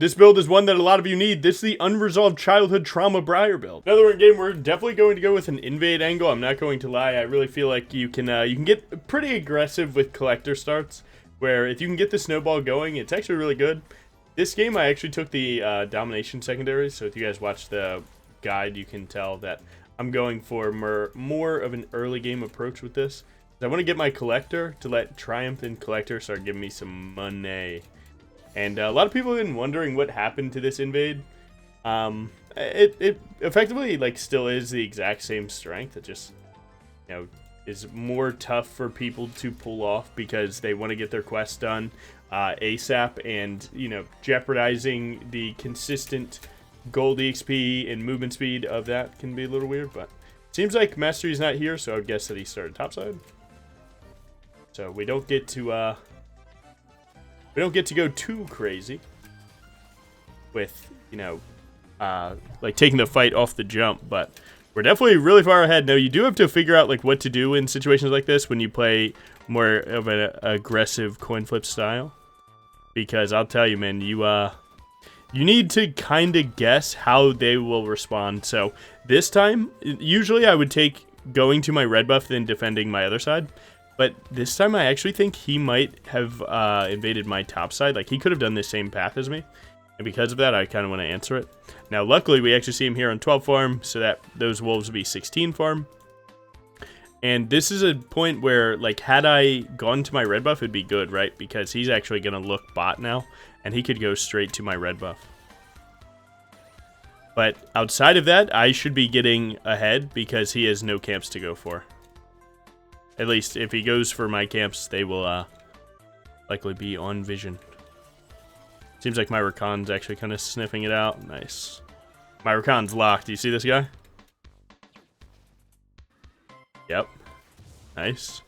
This build is one that a lot of you need. This is the Unresolved Childhood Trauma Briar build. Now that we're in game, we're definitely going to go with an invade angle. I'm not going to lie. I really feel like you can get pretty aggressive with collector starts, where if you can get the snowball going, it's actually really good. This game, I actually took the domination secondary, so if you guys watch the guide, you can tell that I'm going for more of an early game approach with this. I want to get my collector to let Triumph and Collector start giving me some money. And a lot of people have been wondering what happened to this invade. It effectively like still is the exact same strength. It just, you know, is more tough for people to pull off because they want to get their quests done ASAP, and you know, jeopardizing the consistent gold EXP and movement speed of that can be a little weird. But it seems like Mastery's not here, so I would guess that he started topside. So we don't get to go too crazy with, you know, like taking the fight off the jump, but we're definitely really far ahead. Now, you do have to figure out like what to do in situations like this when you play more of an aggressive coin flip style, because I'll tell you, man, you need to kind of guess how they will respond. So this time, usually I would take going to my red buff then defending my other side. But this time I actually think he might have invaded my top side. Like, he could have done the same path as me. And because of that, I kind of want to answer it. Now, luckily, we actually see him here on 12 farm, so that those wolves will be 16 farm. And this is a point where, like, had I gone to my red buff, it'd be good, right? Because he's actually going to look bot now, and he could go straight to my red buff. But outside of that, I should be getting ahead because he has no camps to go for. At least, if he goes for my camps, they will likely be on vision. Seems like my Rakan's actually kind of sniffing it out. Nice. My Rakan's locked. Do you see this guy? Yep. Nice.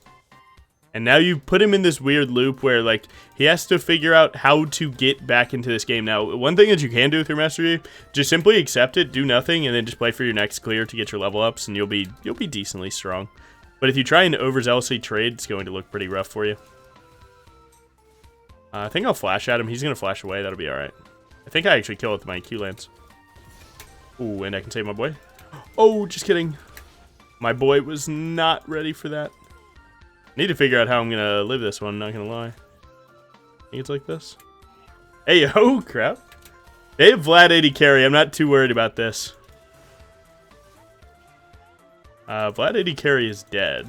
And now you put him in this weird loop where, like, he has to figure out how to get back into this game. Now, one thing that you can do through Mastery, just simply accept it, do nothing, and then just play for your next clear to get your level ups, and you'll be decently strong. But if you try and overzealously trade, it's going to look pretty rough for you. I think I'll flash at him. He's going to flash away. That'll be alright. I think I actually kill with my Q lance. Ooh, and I can save my boy. Oh, just kidding. My boy was not ready for that. Need to figure out how I'm going to live this one, not going to lie. I think it's like this. Hey, oh, crap. They have Vlad 80 carry. I'm not too worried about this. Vlad 80 carry is dead.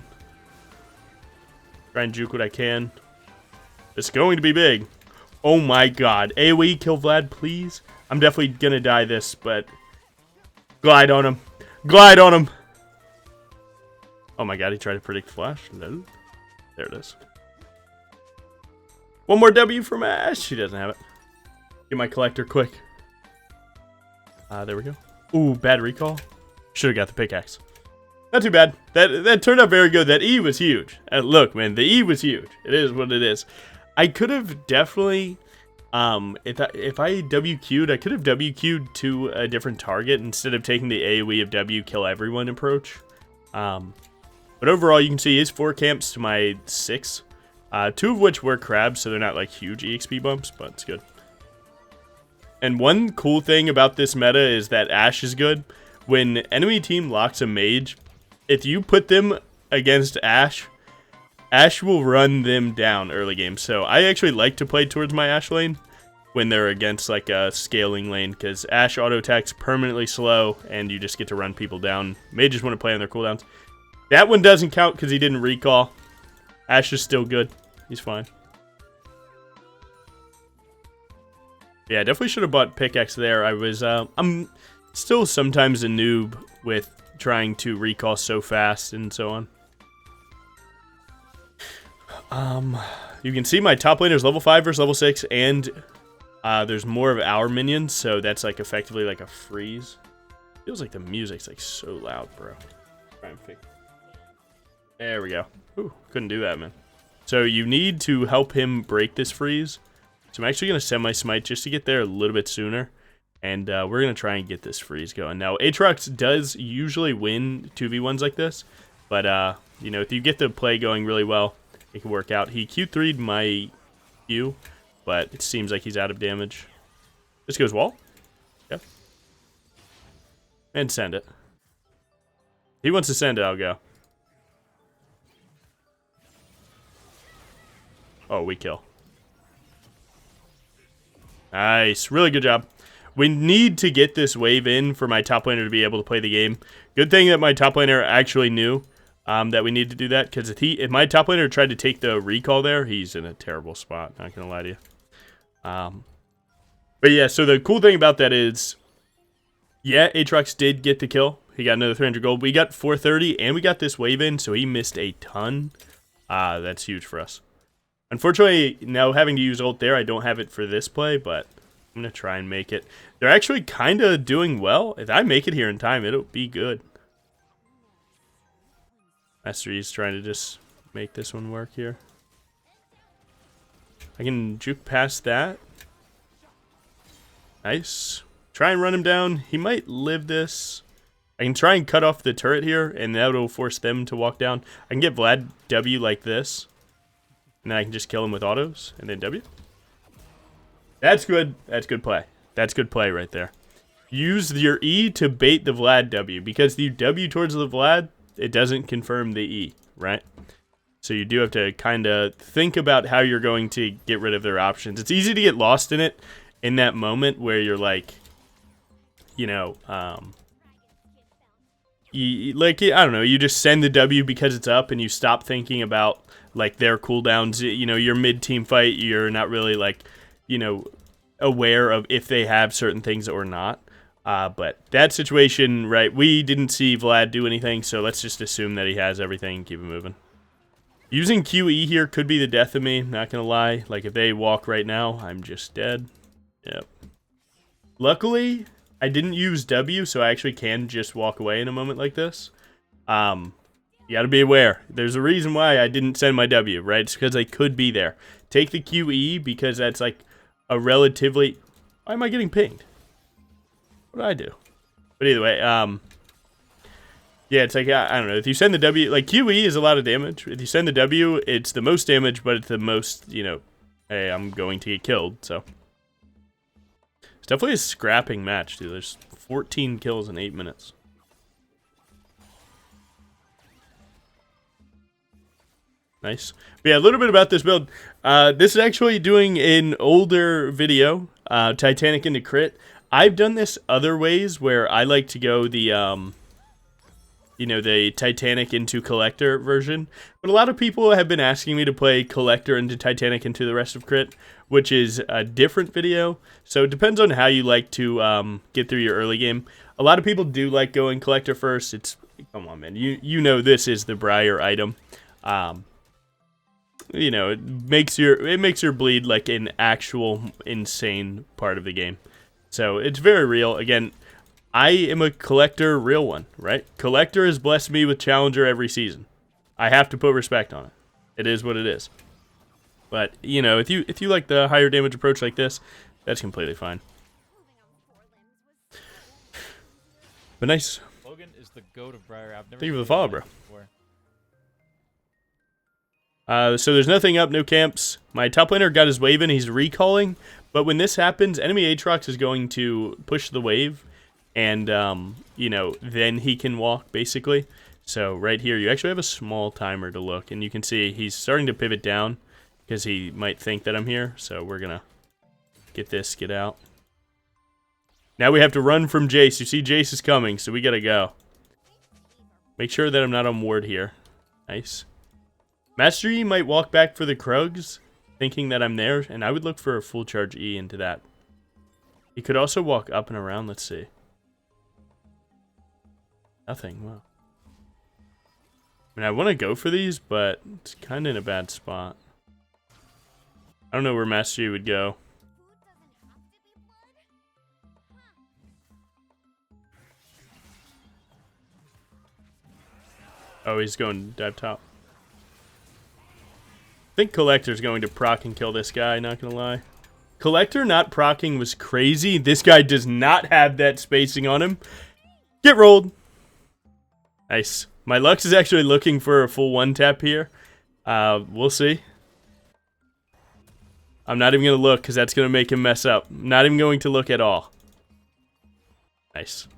Try and juke what I can. It's going to be big. Oh my god. AoE, kill Vlad, please. I'm definitely gonna die this, but... Glide on him. Glide on him! Oh my god, he tried to predict flash. No. There it is. One more W from Ash. She doesn't have it. Get my collector quick. There we go. Ooh, bad recall. Should have got the pickaxe. Not too bad. That turned out very good. That E was huge. Look, man, the E was huge. It is what it is. I could have definitely, if I WQ'd, I could have WQ'd to a different target instead of taking the AoE of W kill everyone approach. But overall, you can see his 4 camps to my 6. 2 of which were crabs, so they're not like huge EXP bumps, but it's good. And one cool thing about this meta is that Ashe is good. When enemy team locks a mage, if you put them against Ashe, Ashe will run them down early game. So I actually like to play towards my Ashe lane when they're against like a scaling lane, because Ashe auto attacks permanently slow and you just get to run people down. Mages want to play on their cooldowns. That one doesn't count because he didn't recall. Ashe is still good. He's fine. Yeah, I definitely should have bought pickaxe there. I'm still sometimes a noob with trying to recall so fast and so on. You can see my top laner is level 5 versus level 6, and there's more of our minions, so that's like effectively like a freeze. Feels like the music's like so loud, bro. Try and fix. There we go. Ooh, couldn't do that, man. So you need to help him break this freeze. So I'm actually going to semi-smite just to get there a little bit sooner. And we're going to try and get this freeze going. Now, Aatrox does usually win 2v1s like this. But, you know, if you get the play going really well, it can work out. He Q3'd my Q, but it seems like he's out of damage. This goes wall. Yep. And send it. He wants to send it, I'll go. Oh, we kill. Nice. Really good job. We need to get this wave in for my top laner to be able to play the game. Good thing that my top laner actually knew that we need to do that, because if my top laner tried to take the recall there, he's in a terrible spot, not going to lie to you. But yeah, so the cool thing about that is, yeah, Aatrox did get the kill. He got another 300 gold. We got 430, and we got this wave in, so he missed a ton. That's huge for us. Unfortunately, now having to use ult there, I don't have it for this play, but I'm going to try and make it. They're actually kind of doing well. If I make it here in time, it'll be good. Master Yi's trying to just make this one work here. I can juke past that. Nice. Try and run him down. He might live this. I can try and cut off the turret here, and that'll force them to walk down. I can get Vlad W like this. And then I can just kill him with autos, and then W. That's good. That's good play. That's good play right there. Use your E to bait the Vlad W, because the W towards the Vlad, it doesn't confirm the E, right? So you do have to kind of think about how you're going to get rid of their options. It's easy to get lost in it in that moment where you're like, you know, I don't know, you just send the W because it's up and you stop thinking about like their cooldowns. You know, your mid-team fight, you're not really like, you know, aware of if they have certain things or not. But that situation, right, we didn't see Vlad do anything, so let's just assume that he has everything and keep it moving. Using QE here could be the death of me, not gonna lie. Like, if they walk right now, I'm just dead. Yep. Luckily, I didn't use W, so I actually can just walk away in a moment like this. You gotta be aware. There's a reason why I didn't send my W, right? It's because they could be there. Take the QE, because that's like a relatively... Why am I getting pinged? What did I do? But either way, yeah, it's like, I don't know. If you send the W, like, QE is a lot of damage. If you send the W, it's the most damage, but it's the most, you know, hey, I'm going to get killed, so. It's definitely a scrapping match, dude. There's 14 kills in 8 minutes. Nice. But yeah, a little bit about this build. This is actually doing an older video, Titanic into crit. I've done this other ways where I like to go the, you know, the Titanic into Collector version. But a lot of people have been asking me to play Collector into Titanic into the rest of crit, which is a different video. So it depends on how you like to get through your early game. A lot of people do like going Collector first. It's, come on, man. You know this is the Briar item. You know, it makes your bleed like an actual insane part of the game. So it's very real. Again, I am a Collector real one, right? Collector has blessed me with Challenger every season. I have to put respect on it. It is what it is. But, you know, if you like the higher damage approach like this, that's completely fine. But nice. Logan is the goat of Briar. I've never Thank you for the follow, bro. Before. So there's nothing up, no camps. My top laner got his wave in, he's recalling. But when this happens, enemy Aatrox is going to push the wave. And, you know, then he can walk, basically. So right here, you actually have a small timer to look. And you can see he's starting to pivot down because he might think that I'm here. So we're going to get out. Now we have to run from Jace. You see Jace is coming, so we got to go. Make sure that I'm not on ward here. Nice. Master Yi might walk back for the Krugs, thinking that I'm there. And I would look for a full charge E into that. He could also walk up and around. Let's see. Nothing. Wow. I mean, I want to go for these, but it's kind of in a bad spot. I don't know where Master Yi would go. Oh, he's going to dive top. I think Collector's going to proc and kill this guy, not going to lie. Collector not procking was crazy. This guy does not have that spacing on him. Get rolled. Nice. My Lux is actually looking for a full one tap here. We'll see. I'm not even going to look because that's going to make him mess up. I'm not even going to look at all. Nice.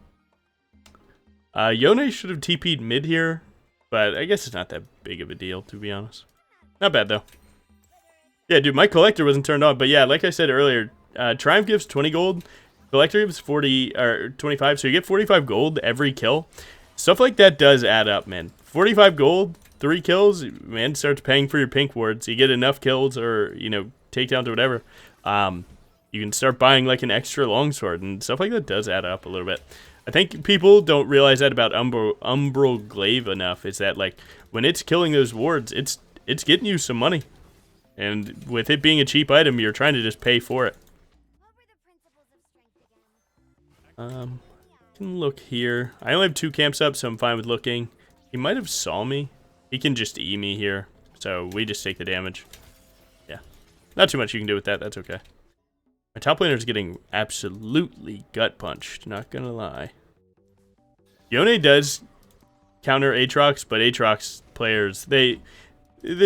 Yone should have TP'd mid here, but I guess it's not that big of a deal, to be honest. Not bad, though. Yeah, dude, my collector wasn't turned on, but yeah, like I said earlier, Triumph gives 20 gold, collector gives 40 or 25, so you get 45 gold every kill. Stuff like that does add up, man. 45 gold, 3 kills, man, starts paying for your pink wards. You get enough kills or, you know, takedowns or whatever. You can start buying like an extra longsword, and stuff like that does add up a little bit. I think people don't realize that about Umbral Glaive enough, is that like when it's killing those wards, it's getting you some money. And with it being a cheap item, you're trying to just pay for it. Can look here. I only have 2 camps up, so I'm fine with looking. He might have saw me. He can just E me here, so we just take the damage. Yeah. Not too much you can do with that, that's okay. My top laner is getting absolutely gut punched, not gonna lie. Yone does counter Aatrox, but Aatrox players, the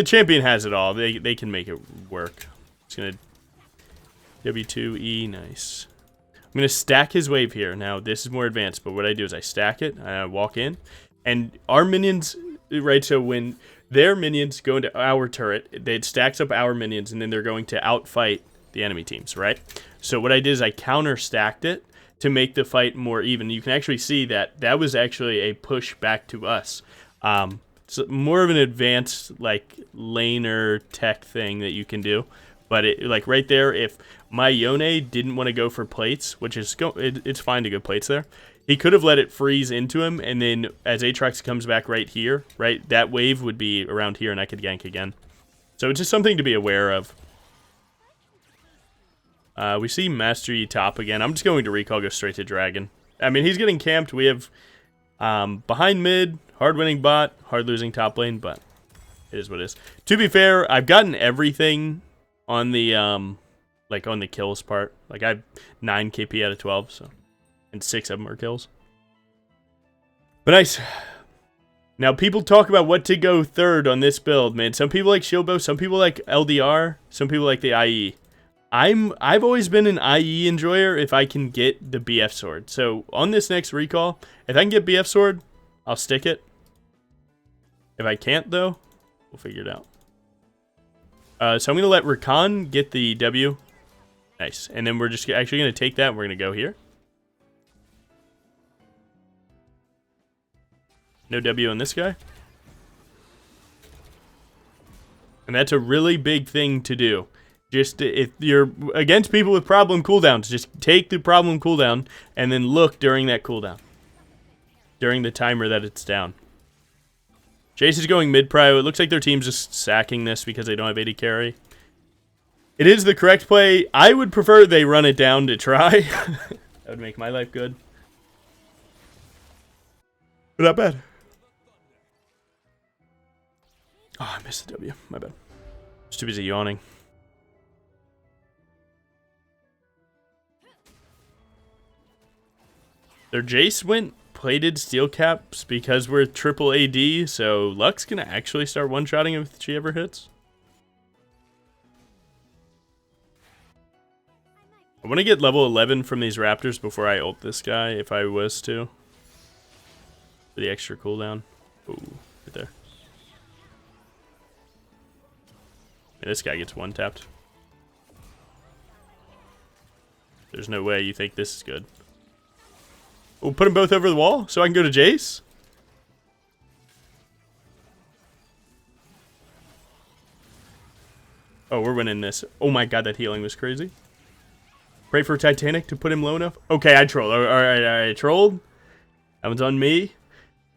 champion has it all. They can make it work. It's gonna W2E, nice. I'm gonna stack his wave here. Now this is more advanced, but what I do is I stack it, I walk in, and our minions, right? So when their minions go into our turret, it stacks up our minions, and then they're going to outfight the enemy teams, right? So what I did is I counter stacked it to make the fight more even. You can actually see that that was actually a push back to us. It's more of an advanced like laner tech thing that you can do, but it, like right there, if my Yone didn't want to go for plates, which is it's fine to go plates there, he could have let it freeze into him, and then as Aatrox comes back right here, right, that wave would be around here, and I could gank again. So it's just something to be aware of. We see Master Yi top again. I'm just going to recall, go straight to Dragon. I mean, he's getting camped. We have behind mid, hard winning bot, hard losing top lane, but it is what it is. To be fair, I've gotten everything on the like on the kills part. Like I have 9 KP out of 12, so, and 6 of them are kills. But nice. Now people talk about what to go third on this build, man. Some people like Shilbo, some people like LDR, some people like the IE. I've always been an IE enjoyer if I can get the BF sword. So on this next recall, if I can get BF sword, I'll stick it. If I can't though, we'll figure it out. So I'm gonna let Rakan get the W. Nice. And then we're just actually gonna take that and we're gonna go here. No W on this guy. And that's a really big thing to do. Just if you're against people with problem cooldowns, just take the problem cooldown and then look during that cooldown. During the timer that it's down. Jace is going mid-prio. It looks like their team's just sacking this because they don't have AD carry. It is the correct play. I would prefer they run it down to try. That would make my life good. But not bad. Oh, I missed the W. My bad. Just too busy yawning. Their Jace went plated steel caps because we're triple AD, so Luck's gonna actually start one-shotting if she ever hits. I want to get level 11 from these Raptors before I ult this guy, if I was to. For the extra cooldown. Ooh, right there. Yeah, this guy gets one-tapped. There's no way you think this is good. We'll put them both over the wall so I can go to Jace. Oh, we're winning this. Oh my god, that healing was crazy. Pray for Titanic to put him low enough. Okay, I trolled. Alright, I trolled. That one's on me.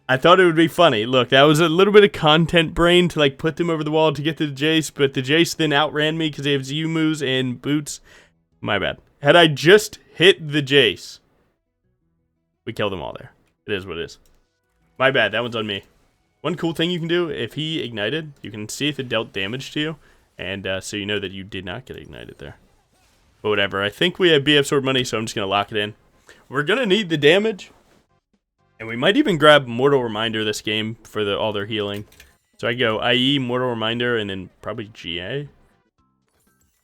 I thought it would be funny. Look, that was a little bit of content brain to like put them over the wall to get to the Jace, but the Jace then outran me because they have ZU moves and boots. My bad. Had I just hit the Jace, we killed them all there. It is what it is. My bad, that one's on me. One cool thing you can do, if he ignited, you can see if it dealt damage to you, and so you know that you did not get ignited there. But whatever, I think we have BF Sword money, so I'm just going to lock it in. We're going to need the damage, and we might even grab Mortal Reminder this game for all their healing. So I go IE, Mortal Reminder, and then probably GA.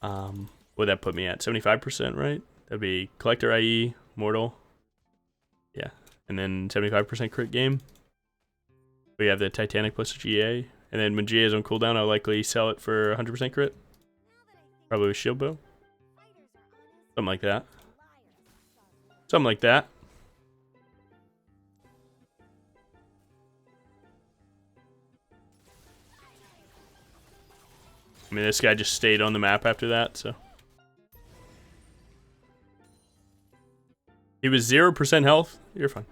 What'd that put me at? 75%, right? That'd be Collector IE, Mortal. Yeah. And then 75% crit game. We have the Titanic plus GA. And then when GA is on cooldown, I'll likely sell it for 100% crit. Probably with shield bow. Something like that. Something like that. I mean, this guy just stayed on the map after that, so. He was 0% health. You're fine.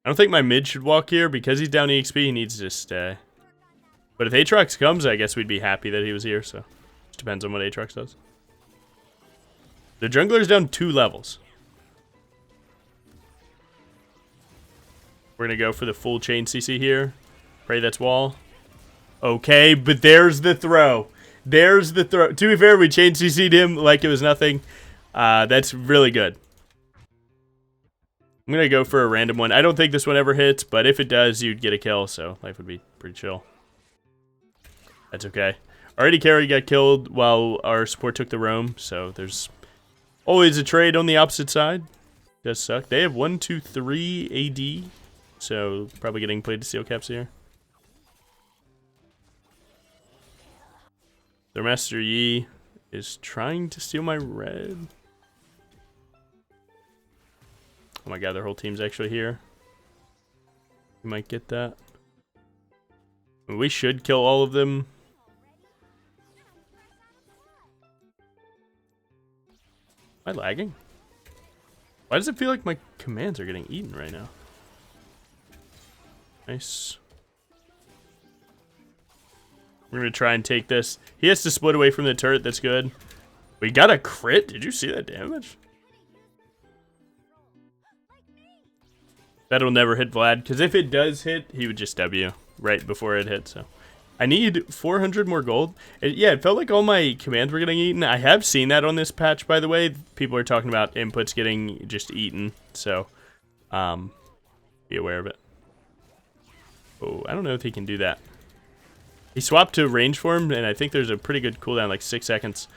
I don't think my mid should walk here. Because he's down EXP, he needs to stay. But if Aatrox comes, I guess we'd be happy that he was here, so. Just depends on what Aatrox does. The jungler's down 2 levels. We're going to go for the full chain CC here. Pray that's wall. Okay, but there's the throw. There's the throw. To be fair, we chain CC'd him like it was nothing. That's really good. I'm going to go for a random one. I don't think this one ever hits, but if it does, you'd get a kill, so life would be pretty chill. That's okay. Our AD carry got killed while our support took the roam, so there's always a trade on the opposite side. Does suck. They have 1, 2, 3 AD, so probably getting played to steel caps here. Their Master Yi is trying to steal my red. Oh my god, their whole team's actually here. We might get that. We should kill all of them. Am I lagging? Why does it feel like my commands are getting eaten right now? Nice. We're going to try and take this. He has to split away from the turret. That's good. We got a crit. Did you see that damage? That'll never hit Vlad. Because if it does hit, he would just W right before it hit. So I need 400 more gold. Yeah, it felt like all my commands were getting eaten. I have seen that on this patch, by the way. People are talking about inputs getting just eaten. So be aware of it. Oh, I don't know if he can do that. He swapped to range form, and I think there's a pretty good cooldown, like 6 seconds,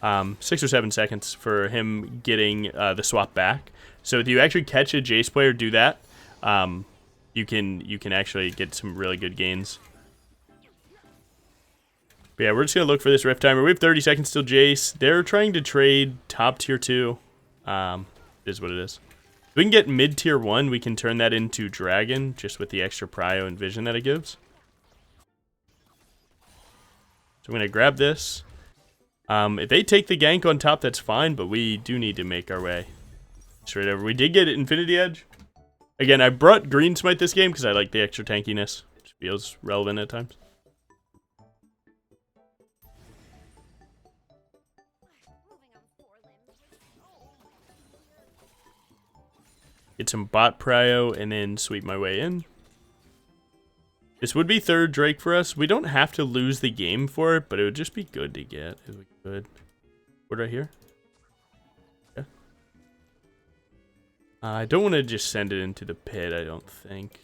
6 or 7 seconds for him getting the swap back. So if you actually catch a Jace player do that, you can actually get some really good gains. But yeah, we're just gonna look for this rift timer. We have 30 seconds till Jace. They're trying to trade top tier 2. Is what it is. If we can get mid tier 1, we can turn that into dragon just with the extra prio and vision that it gives. So I'm going to grab this. If they take the gank on top, that's fine, but we do need to make our way straight over. We did get Infinity Edge. Again, I brought Green Smite this game because I like the extra tankiness. It feels relevant at times. Get some bot prio and then sweep my way in. This would be 3rd Drake for us. We don't have to lose the game for it, but it would just be good to get if we could. What right here? Yeah. I don't want to just send it into the pit, I don't think.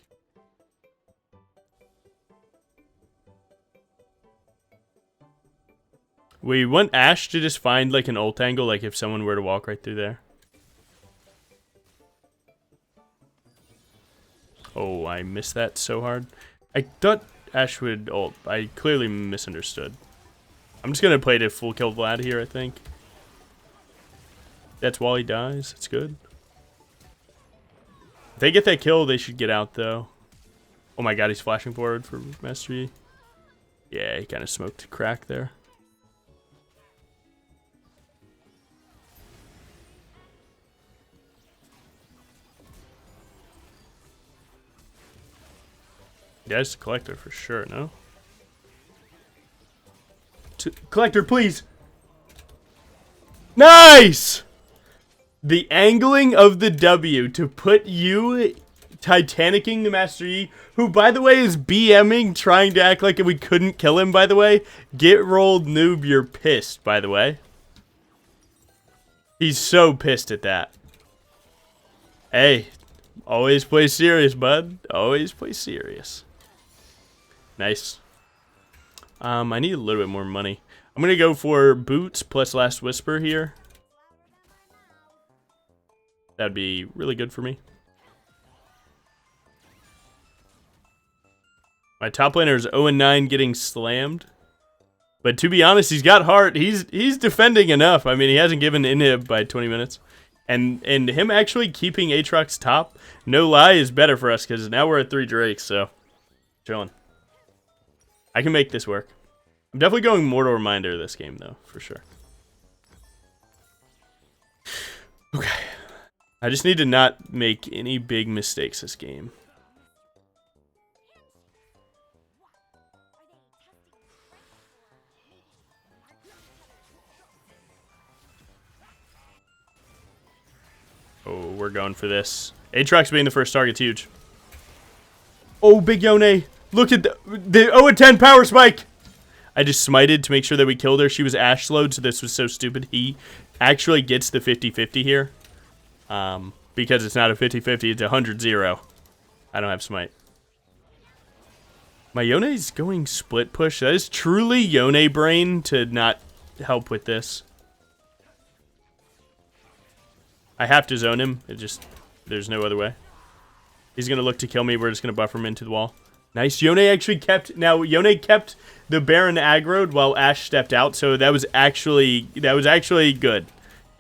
We want Ashe to just find like an ult angle, like if someone were to walk right through there. Oh, I missed that so hard. I thought Ashe would ult. I clearly misunderstood. I'm just going to play to full kill Vlad here, I think. That's while he dies. That's good. If they get that kill, they should get out, though. Oh my god, he's flashing forward for Mastery. Yeah, he kind of smoked crack there. Yeah, it's the Collector for sure, no? Collector, please! Nice! The angling of the W to put you Titanicing the Master Yi, who, by the way, is BMing, trying to act like we couldn't kill him, by the way. Get rolled, noob, you're pissed, by the way. He's so pissed at that. Hey, always play serious, bud. Always play serious. Nice. I need a little bit more money. I'm going to go for Boots plus Last Whisper here. That'd be really good for me. My top laner is 0-9 getting slammed. But to be honest, he's got heart. He's defending enough. I mean, he hasn't given inhib by 20 minutes. And him actually keeping Aatrox top, no lie, is better for us because now we're at 3 Drakes, so chilling. I can make this work. I'm definitely going Mortal Reminder this game, though, for sure. Okay. I just need to not make any big mistakes this game. Oh, we're going for this. Aatrox being the first target's huge. Oh, big Yone. Look at the 0-10 power spike. I just smited to make sure that we killed her. She was Ash load, so this was so stupid. He actually gets the 50-50 here. Because it's not a 50-50, it's a 100-0. I don't have smite. My Yone's going split push. That is truly Yone brain to not help with this. I have to zone him. There's no other way. He's going to look to kill me. We're just going to buffer him into the wall. Nice. Yone actually kept... Now, Yone kept the Baron aggroed while Ashe stepped out, so that was actually good.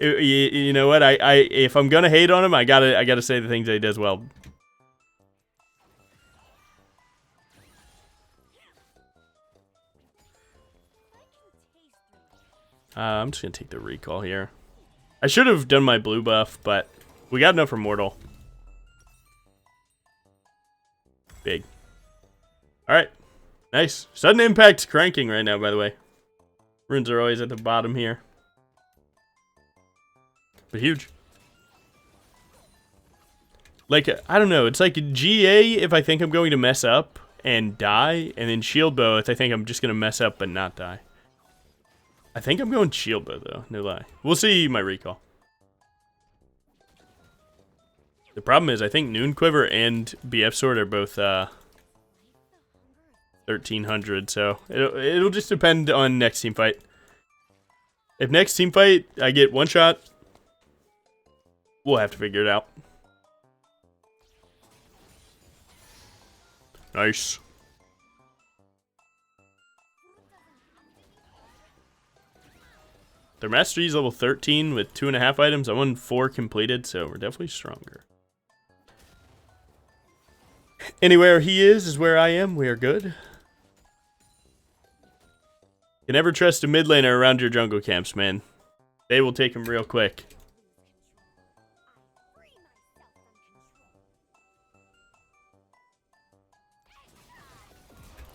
You know what? If I'm going to hate on him, I gotta say the things that he does well. I'm just going to take the recall here. I should have done my blue buff, but we got enough for Mortal. Big. Alright. Nice. Sudden impact cranking right now, by the way. Runes are always at the bottom here. But huge. Like, I don't know. It's like GA if I think I'm going to mess up and die. And then shield bow if I think I'm just going to mess up but not die. I think I'm going shield bow, though. No lie. We'll see my recall. The problem is I think Noon Quiver and BF Sword are both 1300, so it'll just depend on next team fight. If next team fight I get one shot, we'll have to figure it out. Nice. Their mastery is level 13 with 2.5 items. I won 4 completed, so we're definitely stronger. Anywhere he is where I am. We are good. You can never trust a mid laner around your jungle camps, man. They will take him real quick.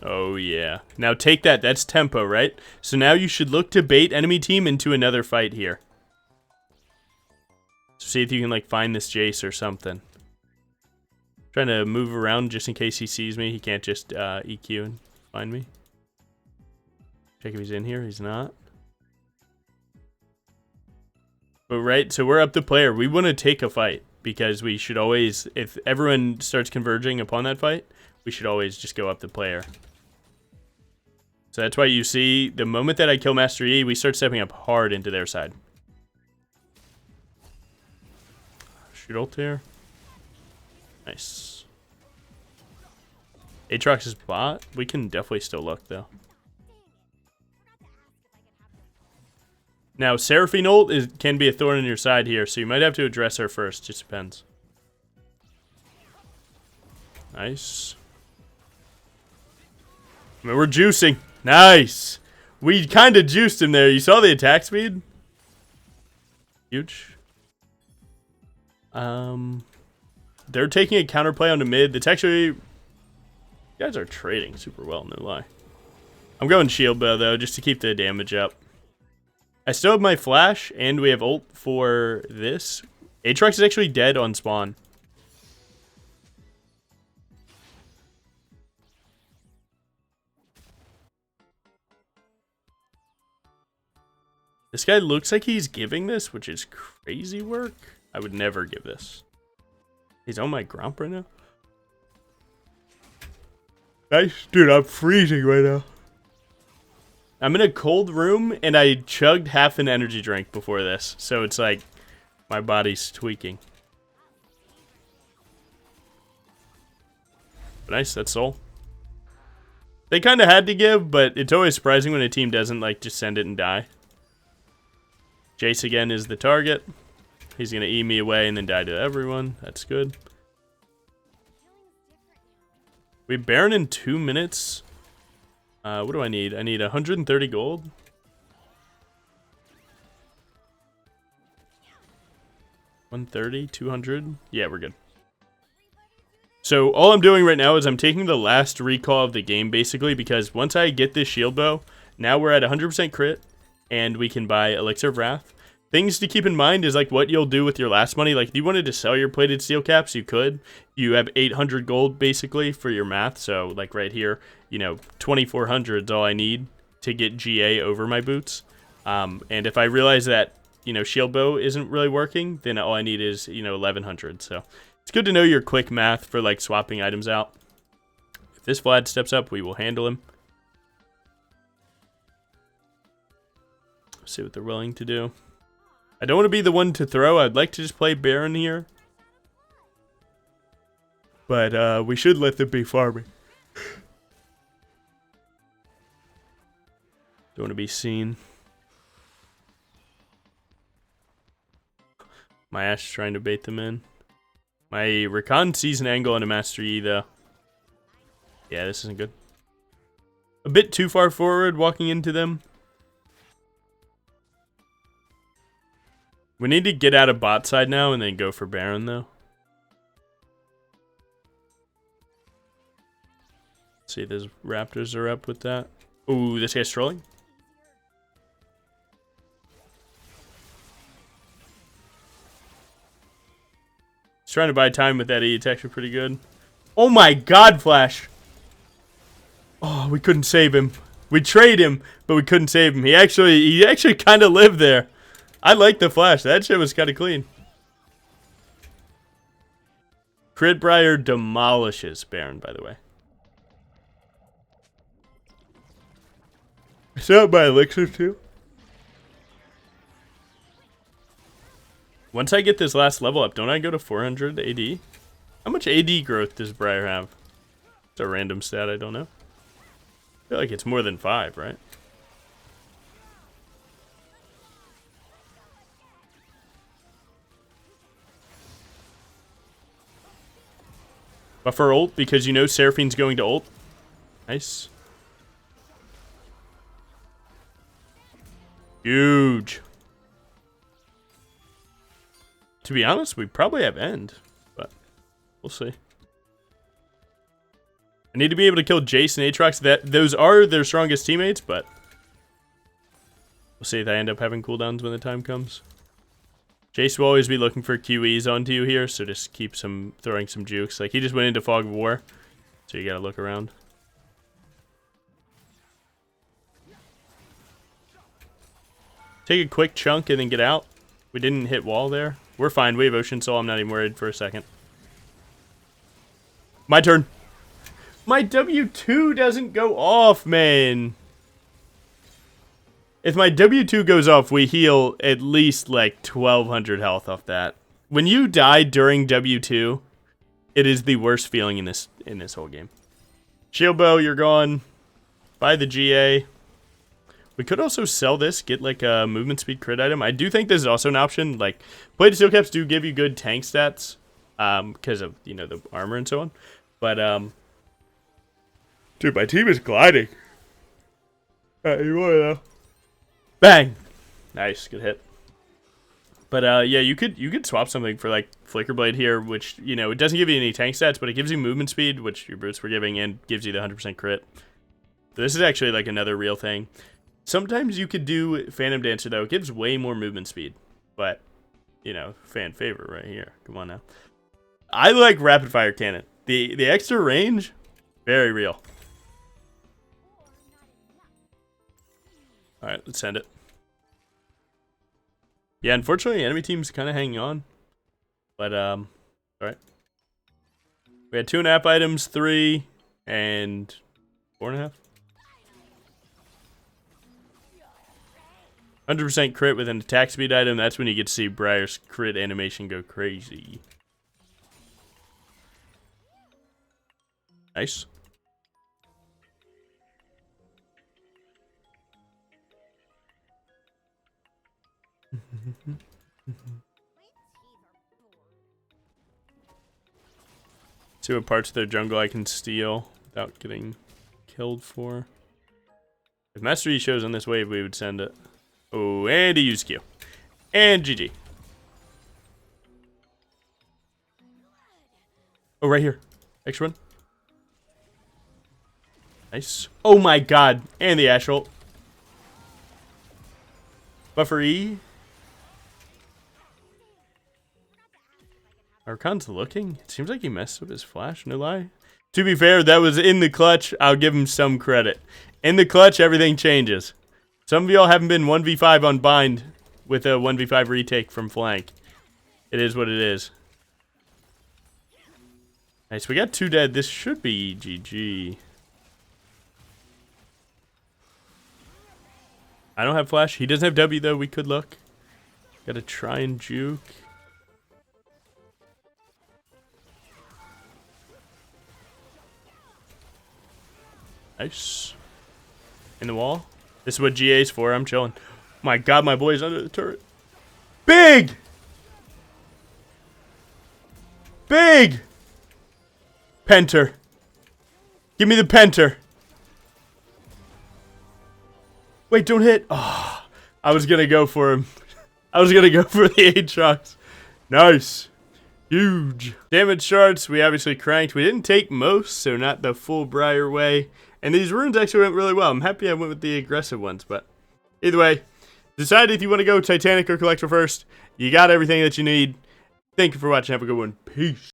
Oh, yeah. Now take that. That's tempo, right? So now you should look to bait enemy team into another fight here. So see if you can, like, find this Jace or something. Trying to move around just in case he sees me. He can't just EQ and find me. Check if he's in here. He's not. But right, so we're up the player. We want to take a fight because we should always, if everyone starts converging upon that fight, we should always just go up the player. So that's why you see the moment that I kill Master E, we start stepping up hard into their side. Shoot ult here. Nice. Aatrox is bot. We can definitely still look though. Now, Seraphine ult can be a thorn in your side here, so you might have to address her first. Just depends. Nice. I mean, we're juicing. Nice. We kind of juiced him there. You saw the attack speed? Huge. They're taking a counterplay on the mid. That's actually... You guys are trading super well, no lie. I'm going shield bow, though, just to keep the damage up. I still have my flash, and we have ult for this. Aatrox is actually dead on spawn. This guy looks like he's giving this, which is crazy work. I would never give this. He's on my Gromp right now. Nice. Dude, I'm freezing right now. I'm in a cold room, and I chugged half an energy drink before this. So it's like my body's tweaking. But nice, that's soul. They kind of had to give, but it's always surprising when a team doesn't, like, just send it and die. Jace again is the target. He's going to E me away and then die to everyone. That's good. We Baron in 2 minutes. What do I need? I need 130 gold. 130, 200. Yeah, we're good. So all I'm doing right now is I'm taking the last recall of the game, basically, because once I get this shield bow, now we're at 100% crit, and we can buy Elixir of Wrath. Things to keep in mind is like what you'll do with your last money. Like if you wanted to sell your plated steel caps, you could. You have 800 gold basically for your math. So like right here, you know, 2,400 is all I need to get GA over my boots. And if I realize that, you know, shield bow isn't really working, then all I need is, you know, 1,100. So it's good to know your quick math for like swapping items out. If this Vlad steps up, we will handle him. See what they're willing to do. I don't want to be the one to throw. I'd like to just play Baron here. But we should let them be farming. Don't want to be seen. My Ash is trying to bait them in. My Rakan sees an angle on a Master E though. Yeah, this isn't good. A bit too far forward walking into them. We need to get out of bot side now and then go for Baron though. Let's see, those Raptors are up with that. Ooh, this guy's trolling. He's trying to buy time with that E. It's actually pretty good. Oh my god, Flash! Oh, we couldn't save him. We trade him, but we couldn't save him. He actually kind of lived there. I like the Flash. That shit was kind of clean. Crit Briar demolishes Baron, by the way. I still have my elixir too. Once I get this last level up, don't I go to 400 AD? How much AD growth does Briar have? It's a random stat, I don't know. I feel like it's more than 5, right? Buffer ult, because you know Seraphine's going to ult. Nice. Huge. To be honest, we probably have end, but we'll see. I need to be able to kill Jace and Aatrox. Those are their strongest teammates, but we'll see if I end up having cooldowns when the time comes. Jace will always be looking for QEs onto you here, so just keep throwing some jukes. Like, he just went into Fog of War, so you gotta look around. Take a quick chunk and then get out. We didn't hit wall there. We're fine. We have Ocean Soul. I'm not even worried for a second. My turn. My W2 doesn't go off, man. If my W2 goes off, we heal at least like 1,200 health off that. When you die during W2, it is the worst feeling in this whole game. Shield bow, you're gone. Buy the GA. We could also sell this, get like a movement speed crit item. I do think this is also an option. Like, plated steel caps do give you good tank stats, because of, you know, the armor and so on. But dude, my team is gliding. You want though? Bang! Nice, good hit. But yeah, you could swap something for like Flicker Blade here, which, you know, it doesn't give you any tank stats, but it gives you movement speed, which your brutes were giving, and gives you the 100% crit. So this is actually like another real thing. Sometimes you could do Phantom Dancer though. It gives way more movement speed, but you know, fan favorite right here. Come on now. I like Rapid Fire Cannon. The extra range, very real. All right, let's send it. Yeah, unfortunately, enemy team's kind of hanging on. But, all right. We had 2.5 items, 3, and 4.5. 100% crit with an attack speed item. That's when you get to see Briar's crit animation go crazy. Nice. See what parts of their jungle I can steal without getting killed for. If Master Yi shows on this wave, we would send it. Oh, and he used Q. And GG. Oh, right here. Extra one. Nice. Oh my god. And the Ash ult. Buffer E. Archon's looking. It seems like he messed up his flash, no lie. To be fair, that was in the clutch. I'll give him some credit. In the clutch, everything changes. Some of y'all haven't been 1v5 on bind with a 1v5 retake from flank. It is what it is. Nice, we got 2 dead. This should be GG. I don't have flash. He doesn't have W, though. We could look. Gotta try and juke. Nice. In the wall. This is what GA's for. I'm chilling. My god, my boy's under the turret. Big! Big! Penter. Give me the Penter. Wait, don't hit. Oh, I was gonna go for him. I was gonna go for the Aatrox. Nice. Huge. Damage charts, we obviously cranked. We didn't take most, so not the full Briar way. And these runes actually went really well. I'm happy I went with the aggressive ones, but either way, decide if you want to go Titanic or Collector first. You got everything that you need. Thank you for watching. Have a good one. Peace.